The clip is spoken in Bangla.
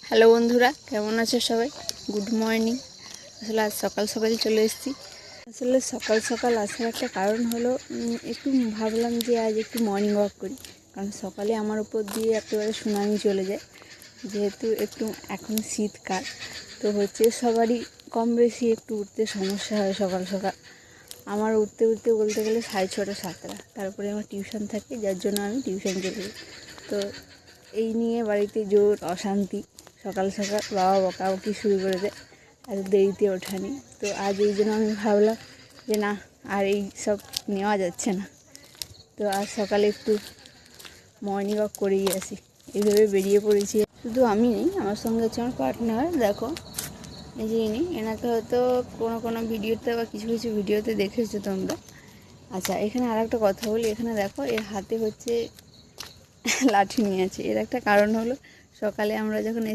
হ্যালো বন্ধুরা, কেমন আছো সবাই? Good morning. আসলে আজ সকাল সকাল চলে এসেছি। আসলে সকাল সকাল আসার একটা কারণ হলো একটু ভাবলাম যে আজ একটু মর্নিং ওয়াক করি, কারণ সকালে আমার উপর দিয়ে একেবারে সুনামি চলে যায়। যেহেতু একটু এখন শীতকাল, তো হচ্ছে সবারই কম বেশি একটু উঠতে সমস্যা হয় সকাল সকাল। আমার উঠতে উঠতে বলতে গেলে 6:30 7টা, তারপরে আমার টিউশন থাকে, যার জন্য আমি টিউশন চলে যাই। তো এই নিয়ে বাড়িতে জোর অশান্তি। সকাল সকাল বাবা বকাবকি শুরু করে দেয় এত দেরিতে ওঠানি। তো আজ এই জন্য আমি ভাবলাম যে না, আর এই সব নেওয়া যাচ্ছে না। তো আজ সকালে একটু মর্নিং ওয়াক করেই আসি, এইভাবে বেরিয়ে পড়েছি। শুধু আমি নেই, আমার সঙ্গে আছে আমার পার্টনার। দেখো, এই যে ইনি, এনাকে হয়তো কোনো কোনো ভিডিওতে বা কিছু কিছু ভিডিওতে দেখেছো তোমরা। আচ্ছা, এখানে আর একটা কথা বলি, এখানে দেখো এর হাতে হচ্ছে লাঠি নিয়ে আছে। এর একটা কারণ হলো, সকালে আমরা যখন